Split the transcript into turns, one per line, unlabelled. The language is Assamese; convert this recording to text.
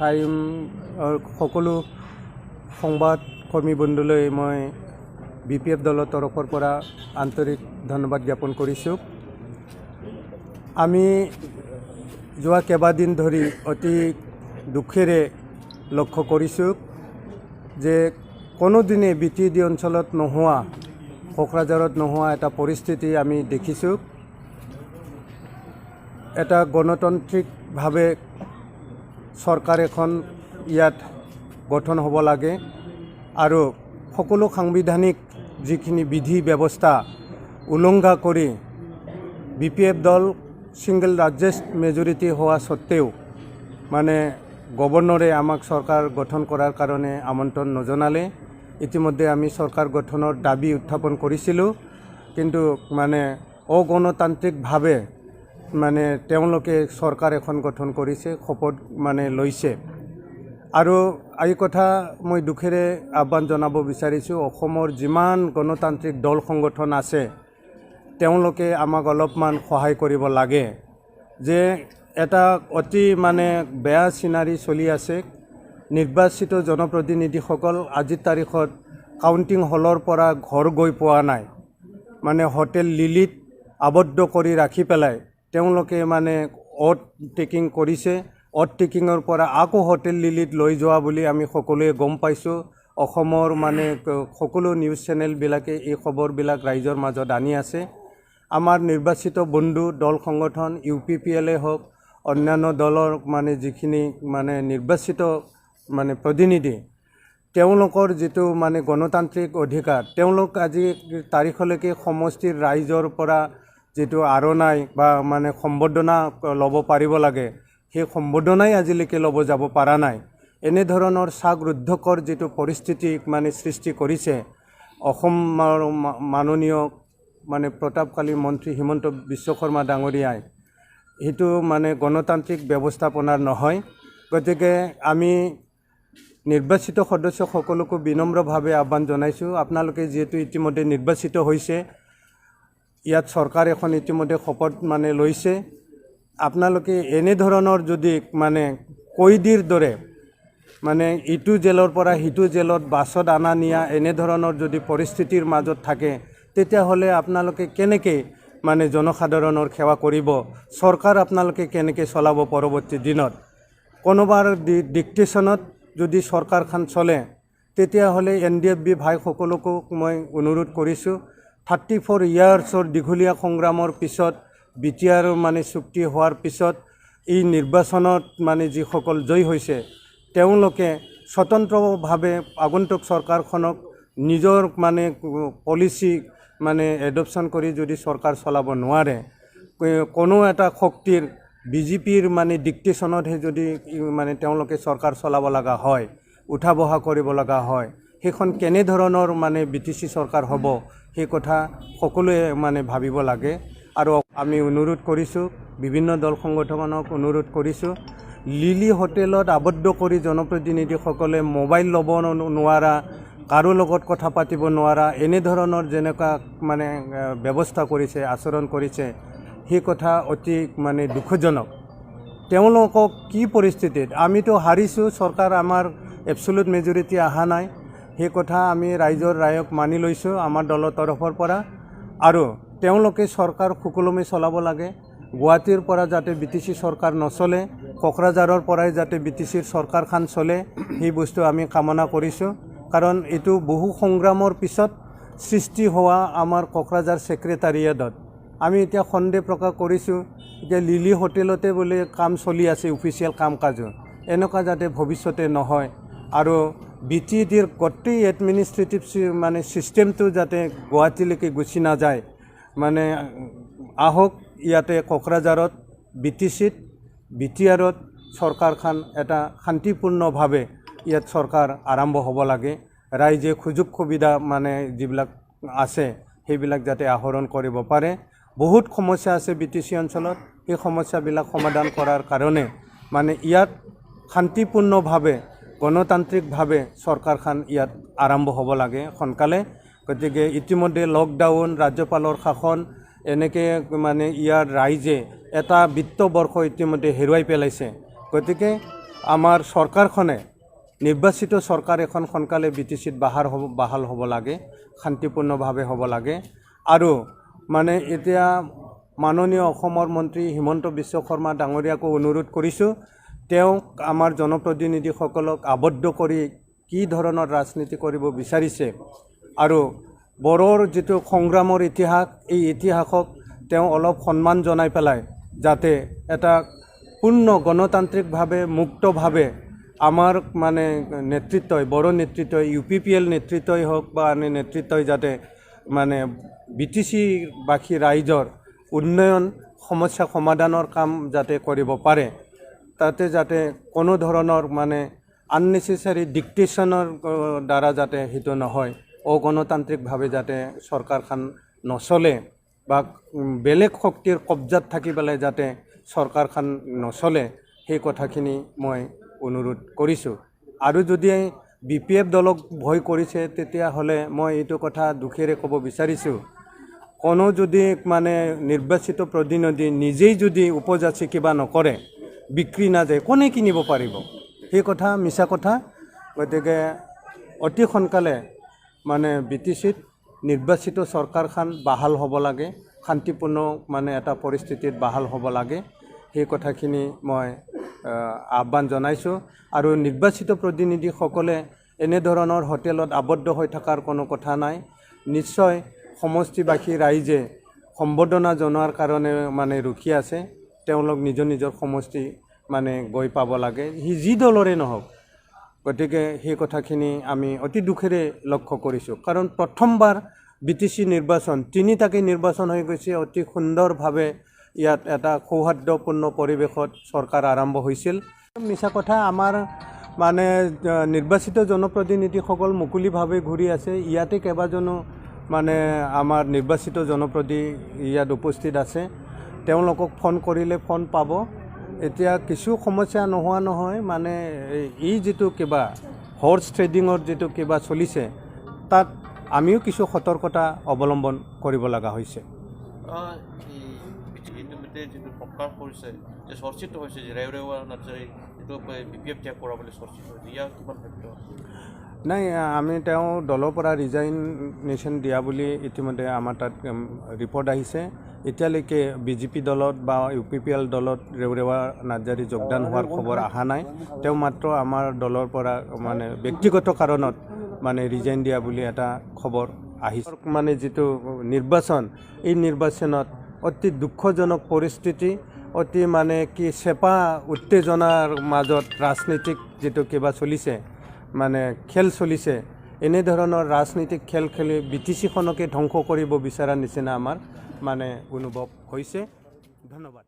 টাইম সকলো সংবাদ কৰ্মী বন্ধুলৈ মই BPF দলৰ তৰফৰ পৰা আন্তৰিক ধন্যবাদ জ্ঞাপন কৰিছোঁ। আমি যোৱা কেইবাদিন ধৰি অতি দুখেৰে লক্ষ্য কৰিছোঁ যে কোনোদিনে BTD অঞ্চলত নোহোৱা, কোকৰাঝাৰত নোহোৱা এটা পৰিস্থিতি আমি দেখিছোঁ। এটা গণতান্ত্ৰিকভাৱে চৰকাৰ এখন ইয়াত গঠন হ'ব লাগে আৰু সকলো সাংবিধানিক যিখিনি বিধি ব্যৱস্থা উলংঘা কৰি BPF দল সিংগল লাৰ্জেষ্ট মেজৰিটি হোৱা সত্ত্বেও মানে গভৰ্ণৰে আমাক চৰকাৰ গঠন কৰাৰ কাৰণে আমন্ত্ৰণ নজনালে। ইতিমধ্যে আমি চৰকাৰ গঠনৰ দাবী উত্থাপন কৰিছিলোঁ, কিন্তু মানে অগণতান্ত্ৰিকভাৱে মানে তেওঁলোকে চৰকাৰ এখন গঠন কৰিছে, শপত মানে লৈছে। আৰু এই কথা মই দুখেৰে আহ্বান জনাব বিচাৰিছোঁ, অসমৰ যিমান গণতান্ত্ৰিক দল সংগঠন আছে তেওঁলোকে আমাক অলপমান সহায় কৰিব লাগে। যে এটা অতি মানে বেয়া চিনাৰী চলি আছে। নিৰ্বাচিত জনপ্ৰতিনিধিসকল আজিৰ তাৰিখত কাউণ্টিং হলৰ পৰা ঘৰ গৈ পোৱা নাই, মানে হোটেল লিলিত আবদ্ধ কৰি ৰাখি পেলাই তেওঁলোকে মানে অ'ট টেকিং কৰিছে। অ'ট টেকিঙৰ পৰা আকৌ হোটেল লিলিত লৈ যোৱা বুলি আমি সকলোৱে গম পাইছোঁ। অসমৰ মানে সকলো নিউজ চেনেলবিলাকে এই খবৰবিলাক ৰাইজৰ মাজত আনি আছে। আমাৰ নিৰ্বাচিত বন্ধু দল সংগঠন UPPL হওক, অন্যান্য দলৰ মানে যিখিনি মানে নিৰ্বাচিত মানে প্ৰতিনিধি, তেওঁলোকৰ যিটো মানে গণতান্ত্ৰিক অধিকাৰ, তেওঁলোক আজি তাৰিখলৈকে সমষ্টিৰ ৰাইজৰ পৰা যিটো আৰণাই বা মানে সম্বৰ্ধনা ল'ব পাৰিব লাগে, সেই সম্বৰ্ধনাই আজিলৈকে ল'ব যাব পৰা নাই। এনেধৰণৰ চাগৰুদ্ধকৰ যিটো পৰিস্থিতি মানে সৃষ্টি কৰিছে অসমৰ মাননীয় মানে প্ৰতাপশালী মন্ত্ৰী হিমন্ত বিশ্ব শৰ্মা ডাঙৰীয়াই, সেইটো মানে গণতান্ত্ৰিক ব্যৱস্থাপনাৰ নহয়। গতিকে আমি নিৰ্বাচিত সদস্য সকলোকো বিনম্ৰভাৱে আহ্বান জনাইছোঁ, আপোনালোকে যিহেতু ইতিমধ্যে নিৰ্বাচিত হৈছে, ইয়াত চৰকাৰ এখন ইতিমধ্যে শপত মানে লৈছে, আপোনালোকে এনেধৰণৰ যদি মানে কৈদীৰ দৰে মানে ইটো জেলৰ পৰা সিটো জেলত বাছত অনা নিয়া এনেধৰণৰ যদি পৰিস্থিতিৰ মাজত থাকে, তেতিয়াহ'লে আপোনালোকে কেনেকৈ মানে জনসাধাৰণৰ সেৱা কৰিব, চৰকাৰ আপোনালোকে কেনেকৈ চলাব পৰৱৰ্তী দিনত। কোনোবাৰ ডিক্টেশ্যনত যদি চৰকাৰখন চলে, তেতিয়াহ'লে NDFB ভাইসকলকো মই অনুৰোধ কৰিছোঁ, 34 ইয়াৰ্ছৰ দীঘলীয়া সংগ্ৰামৰ পিছত BTR মানে চুক্তি হোৱাৰ পিছত এই নিৰ্বাচনত মানে যিসকল জয়ী হৈছে তেওঁলোকে স্বতন্ত্ৰভাৱে আগন্তুক চৰকাৰখনক নিজৰ মানে পলিচি মানে এডপশ্যন কৰি যদি চৰকাৰ চলাব নোৱাৰে, কোনো এটা শক্তিৰ BJPৰ মানে ডিক্টেশ্যনতহে যদি মানে তেওঁলোকে চৰকাৰ চলাব লগা হয়, উঠা বহা কৰিব লগা হয়, সেইখন কেনেধৰণৰ মানে BTC চৰকাৰ হ'ব, সেই কথা সকলোৱে মানে ভাবিব লাগে। আৰু আমি অনুৰোধ কৰিছোঁ, বিভিন্ন দল সংগঠনক অনুৰোধ কৰিছোঁ, লিলি হোটেলত আবদ্ধ কৰি জনপ্ৰতিনিধিসকলে মোবাইল ল'ব নোৱাৰা, কাৰো লগত কথা পাতিব নোৱাৰা, এনেধৰণৰ যেনেকুৱা মানে ব্যৱস্থা কৰিছে, আচৰণ কৰিছে, সেই কথা অতি মানে দুখজনক। তেওঁলোকক কি পৰিস্থিতিত, আমিতো হাৰিছোঁ, চৰকাৰ আমাৰ এবছলুট মেজৰিটি অহা নাই, সেই কথা আমি ৰাইজৰ ৰায়ক মানি লৈছোঁ আমাৰ দলৰ তৰফৰ পৰা। আৰু তেওঁলোকে চৰকাৰ সুকলমে চলাব লাগে। গুৱাহাটীৰ পৰা যাতে BTC চৰকাৰ নচলে, কোকৰাঝাৰৰ পৰাই যাতে BTCৰ চৰকাৰখন চলে, সেই বস্তু আমি কামনা কৰিছোঁ। কাৰণ এইটো বহু সংগ্ৰামৰ পিছত সৃষ্টি হোৱা আমাৰ কোকৰাঝাৰ ছেক্ৰেটাৰিয়েটত আমি এতিয়া সন্দেহ প্ৰকাশ কৰিছোঁ যে লিলি হোটেলতে বোলে কাম চলি আছে, অফিচিয়েল কাম কাজো, এনেকুৱা যাতে ভৱিষ্যতে নহয়। আৰু BTDৰ গোটেই এডমিনিষ্ট্ৰেটিভ মানে ছিষ্টেমটো যাতে গুৱাহাটীলৈকে গুচি নাযায়, মানে আহক ইয়াতে কোকৰাঝাৰত BTCত BTRত চৰকাৰখন এটা শান্তিপূৰ্ণভাৱে ইয়াত চৰকাৰ আৰম্ভ হ'ব লাগে। ৰাইজে সুযোগ সুবিধা মানে যিবিলাক আছে সেইবিলাক যাতে আহৰণ কৰিব পাৰে। বহুত সমস্যা আছে BTC অঞ্চলত, সেই সমস্যাবিলাক সমাধান কৰাৰ কাৰণে মানে ইয়াত শান্তিপূৰ্ণভাৱে গণতান্ত্ৰিকভাৱে চৰকাৰখন ইয়াত আৰম্ভ হ'ব লাগে সোনকালে। গতিকে ইতিমধ্যে লকডাউন, ৰাজ্যপালৰ শাসন, এনেকৈ মানে ইয়াৰ ৰাইজে এটা বিত্তবৰ্ষ ইতিমধ্যে হেৰুৱাই পেলাইছে। গতিকে আমাৰ চৰকাৰখনে নিৰ্বাচিত চৰকাৰ এখন সোনকালে BTCত বাহাল হ'ব লাগে, শান্তিপূৰ্ণভাৱে হ'ব লাগে। আৰু মানে এতিয়া মাননীয় অসমৰ মন্ত্ৰী হিমন্ত বিশ্ব শৰ্মা ডাঙৰীয়াকো অনুৰোধ কৰিছোঁ, তেওঁক আমাৰ জনপ্ৰতিনিধিসকলক আবদ্ধ কৰি কি ধৰণৰ ৰাজনীতি কৰিব বিচাৰিছে আৰু বড়োৰ যিটো সংগ্ৰামৰ ইতিহাস, এই ইতিহাসক তেওঁ অলপ সন্মান জনাই পেলাই যাতে এটা পূৰ্ণ গণতান্ত্ৰিকভাৱে মুক্তভাৱে আমাৰ মানে নেতৃত্বই, বড়ো নেতৃত্বই, UPPL নেতৃত্বই হওক বা আন নেতৃত্বই যাতে মানে BTC-বাসী ৰাইজৰ উন্নয়ন সমস্যা সমাধানৰ কাম যাতে কৰিব পাৰে, তাতে যাতে কোনো ধৰণৰ মানে আননেচেচাৰী ডিক্টেশ্যনৰ দ্বাৰা যাতে সেইটো নহয়, অগণতান্ত্ৰিকভাৱে যাতে চৰকাৰখন নচলে বা বেলেগ শক্তিৰ কব্জাত থাকি পেলাই যাতে চৰকাৰখন নচলে, সেই কথাখিনি মই অনুৰোধ কৰিছোঁ। আৰু যদি BPF দলক ভয় কৰিছে তেতিয়াহ'লে মই এইটো কথা দুখেৰে ক'ব বিচাৰিছোঁ, কোনো যদি মানে নিৰ্বাচিত প্ৰতিনিধি নিজেই যদি উপজাতি কিবা নকৰে, বিক্ৰী নাযায়, কোনে কিনিব পাৰিব? সেই কথা মিছা কথা। গতিকে অতি সোনকালে মানে BTCত নিৰ্বাচিত চৰকাৰখন বাহাল হ'ব লাগে, শান্তিপূৰ্ণ মানে এটা পৰিস্থিতিত বাহাল হ'ব লাগে, সেই কথাখিনি মই আহ্বান জনাইছোঁ। আৰু নিৰ্বাচিত প্ৰতিনিধিসকলে এনেধৰণৰ হোটেলত আবদ্ধ হৈ থকাৰ কোনো কথা নাই। নিশ্চয় সমষ্টিবাসী ৰাইজে সম্বৰ্ধনা জনোৱাৰ কাৰণে মানে ৰখি আছে, তেওঁলোক নিজৰ সমষ্টি মানে গৈ পাব লাগে, সি যি দলৰে নহওক। গতিকে সেই কথাখিনি আমি অতি দুখেৰে লক্ষ্য কৰিছোঁ, কাৰণ প্ৰথমবাৰ BTC নিৰ্বাচন, তিনিটাকৈ নিৰ্বাচন হৈ গৈছে, অতি সুন্দৰভাৱে ইয়াত এটা সৌহাৰ্দ্যপূৰ্ণ পৰিৱেশত চৰকাৰ আৰম্ভ হৈছিল। মিছা কথা, আমাৰ মানে নিৰ্বাচিত জনপ্ৰতিনিধিসকল মুকলিভাৱে ঘূৰি আছে, ইয়াতে কেইবাজনো মানে আমাৰ নিৰ্বাচিত জনপ্ৰতিনিধি ইয়াত উপস্থিত আছে, তেওঁলোকক ফোন কৰিলে ফোন পাব। এতিয়া কিছু সমস্যা নোহোৱা নহয়, মানে এই যিটো কিবা হৰ্চ ট্ৰেডিঙৰ যিটো কিবা চলিছে, তাত আমিও কিছু সতৰ্কতা অৱলম্বন কৰিব লগা হৈছে।
যিটো প্ৰকাশ কৰিছে যে চৰ্চিত হৈছে যে ৰেৱা নাৰ্জাৰী এইটো BPF ত্যাগ কৰা বুলি চৰ্চিত হৈছে, ইয়াৰ কিমান সত্য?
নাই, আমি তেওঁ দলৰ পৰা ৰিজাইনেশ্যন দিয়া বুলি ইতিমধ্যে আমাৰ তাত ৰিপৰ্ট আহিছে। এতিয়ালৈকে BJP দলত বা UPPL দলত ৰেৱা নাৰ্জাৰী যোগদান হোৱাৰ খবৰ অহা নাই। তেওঁ মাত্ৰ আমাৰ দলৰ পৰা মানে ব্যক্তিগত কাৰণত মানে ৰিজাইন দিয়া বুলি এটা খবৰ আহিছে। মানে যিটো নিৰ্বাচন, এই নিৰ্বাচনত অতি দুখজনক পৰিস্থিতি, অতি মানে কি চেপা উত্তেজনাৰ মাজত ৰাজনীতিক যিটো কিবা চলিছে, মানে খেল চলিছে, এনেধৰণৰ ৰাজনীতিক খেল খেলি BTCখনকে ধ্বংস কৰিব বিচৰা নিচিনা আমাৰ মানে অনুভৱ হৈছে। ধন্যবাদ।